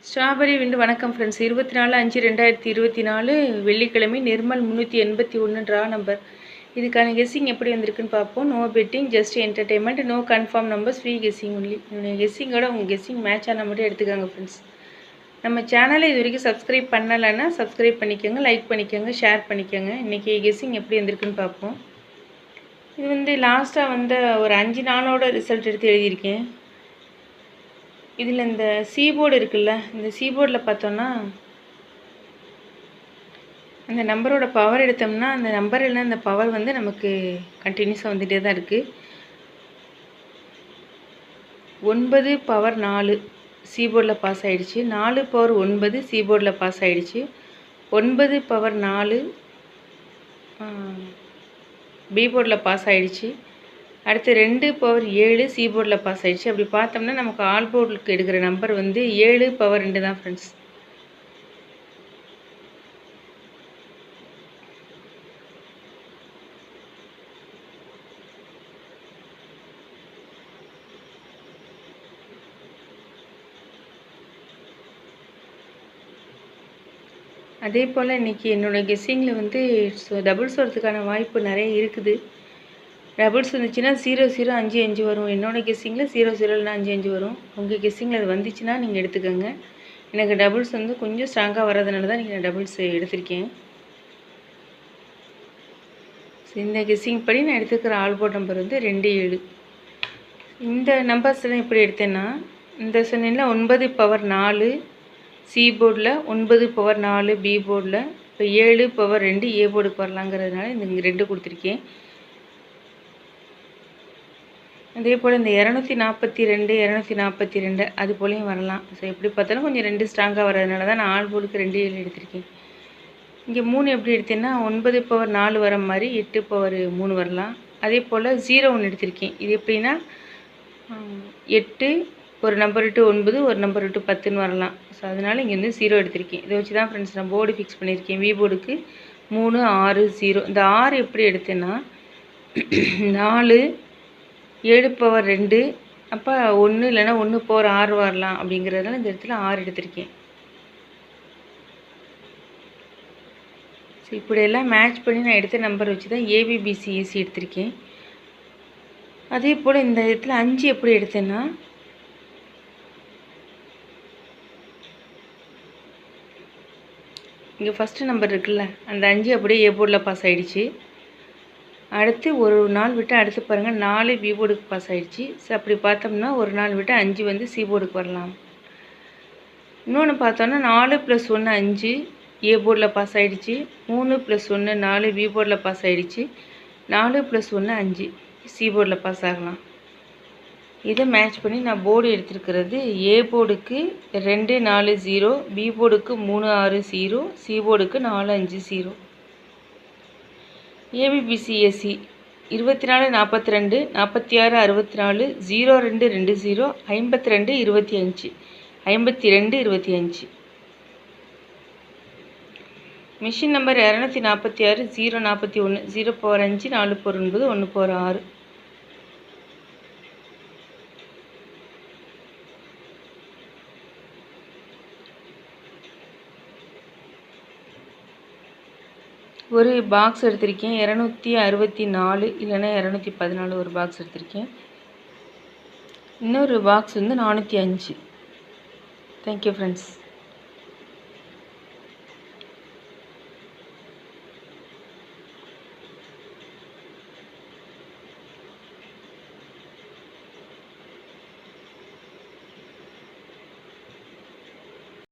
Strawberry விண்டு வணக்கம் friends. 24/5/2024 வெள்ளிக்கிழமை. Nirmal 381 draw number. இதுக்கான கெஸ்ஸிங் எப்படி வந்திருக்குன்னு பார்ப்போம். No betting, just entertainment, no confirm numbers, free guessing only. கெஸ்ஸிங்கோட உங்கள் கெஸ்ஸிங் மேட்ச் ஆனால் மட்டும் எடுத்துக்காங்க ஃப்ரெண்ட்ஸ். நம்ம சேனலை இது வரைக்கும் சப்ஸ்கிரைப் பண்ணலைன்னா சப்ஸ்கிரைப் பண்ணிக்கோங்க, லைக் பண்ணிக்கோங்க, ஷேர் பண்ணிக்கோங்க. இன்றைக்கி கெஸ்ஸிங் எப்படி வந்திருக்குன்னு பார்ப்போம். இது லாஸ்ட்டாக வந்த ஒரு 5 நாளோட ரிசல்ட் எடுத்து எழுதியிருக்கேன். இதில் இந்த சீபோர்டு இருக்குல்ல, இந்த சீபோர்டில் பார்த்தோன்னா அந்த நம்பரோட பவர் எடுத்தோம்னா அந்த நம்பரில் அந்த பவர் நமக்கு கண்டினியூஸாக வந்துகிட்டே தான் இருக்குது. 9 பவர் 4 சீபோர்டில் பாஸ் ஆகிடுச்சு. 4 பவர் 9 சீபோர்டில் பாஸ் ஆகிடுச்சு. 9 பவர் 4 பீபோர்டில் பாஸ் ஆகிடுச்சு. அடுத்து 2 பவர் 7 சீபோர்டில் பாஸ் ஆகிடுச்சு. அப்படி பார்த்தோம்னா நமக்கு ஆல் போர்டுக்கு எடுக்கிற நம்பர் 7 பவர் 2 தான் ஃப்ரெண்ட்ஸ். அதே போல் இன்றைக்கி என்னோடய கெஸ்ஸிங்கில் டபுள்ஸ் வரதுக்கான வாய்ப்பு நிறைய இருக்குது. டபுள்ஸ் வந்துச்சுன்னா 0055 வரும். என்னோடய கெஸ்ஸிங்கில் 00 இல்லைனா 55 வரும். உங்கள் கெஸ்ஸிங்கில் அது வந்துச்சுன்னா நீங்கள் எடுத்துக்கோங்க. எனக்கு டபுள்ஸ் கொஞ்சம் ஸ்ட்ராங்காக வர்றதுனால தான் நீங்கள் டபுள்ஸ் எடுத்திருக்கேன். இந்த கெஸ்ஸிங் படி நான் எடுத்துக்கிற ஆல்போர்ட் நம்பர் 27. இந்த நம்பர்ஸ்லாம் எப்படி எடுத்தேன்னா, இந்த சொன்னேன்னா 9 பவர் 4 சி போர்டில், 9 பவர் 4 பி போர்டில், இப்போ 7 பவர் 2 ஏ போர்டுக்கு வரலாங்கிறதுனால இந்த 2 கொடுத்துருக்கேன். அதே போல் இந்த 242 242 அது போலையும் வரலாம். ஸோ எப்படி பார்த்தாலும் கொஞ்சம் 2 ஸ்ட்ராங்காக வர்றதுனால தான் நான் ஆல் போர்டுக்கு 2 7 எடுத்திருக்கேன். இங்கே 3 எப்படி எடுத்தேன்னா 9 பவர் 4 வர மாதிரி 8 பவர் 3 வரலாம். அதே போல் 0 ஒன்று எடுத்திருக்கேன். இது எப்படின்னா 8 ஒரு நம்பர் விட்டு 9 ஒரு நம்பர் விட்டு 10ன்னு வரலாம். ஸோ அதனால் இங்கே 0 எடுத்திருக்கேன். இதை வச்சு தான் ஃப்ரெண்ட்ஸ் நான் போர்டு ஃபிக்ஸ் பண்ணியிருக்கேன். வி போர்டுக்கு 3 6 0. இந்த 6 எப்படி எடுத்தேன்னா 4 7 பவர் 2 அப்போ 1 இல்லைன்னா 1 பவர் 6 வரலாம். அப்படிங்கிறதுனால இந்த இடத்துல 6 எடுத்திருக்கேன். ஸோ இப்படியெல்லாம் மேட்ச் பண்ணி நான் எடுத்த நம்பர் வச்சு தான் ஏபிபிசிஎஸ்சி எடுத்திருக்கேன். அதே போல் இந்த இடத்துல 5 எப்படி எடுத்தேன்னா இங்கே ஃபஸ்ட்டு நம்பர் இருக்குல்ல, அந்த 5 அப்படியே ஏ போர்டில் பாஸ் ஆகிடுச்சு. அடுத்து ஒரு நாள் விட்டு அடுத்து பாருங்கள் 4 பி போர்டுக்கு பாஸ் ஆகிடுச்சு. ஸோ அப்படி பார்த்தோம்னா ஒரு நாள் விட்டு 5 சி போர்டுக்கு வரலாம். இன்னொன்று பார்த்தோன்னா 4 + 1 5 ஏ போர்டில் பாஸ் ஆகிடுச்சு. 3 + 1 4 பி போர்டில் பாஸ் ஆகிடுச்சு. 4 + 1 5 சி போர்டில் பாஸ் ஆகலாம். இதை மேட்ச் பண்ணி நான் போர்டு எடுத்துருக்கிறது ஏ போர்டுக்கு 2 4 0, பி போர்டுக்கு 3 6 0, சி போர்டுக்கு 4 5 0. ஏபிபிசிஎஸ்சி 24 42 46 64 02 20 52 25 52 25. Machine number 246 041 0 power 5 4 power 9 1 power 6. ஒரு பாக்ஸ் எடுத்திருக்கேன் 264 இல்லைன்னா 214 ஒரு பாக்ஸ் எடுத்திருக்கேன். இன்னொரு பாக்ஸ் 405. Thank you friends.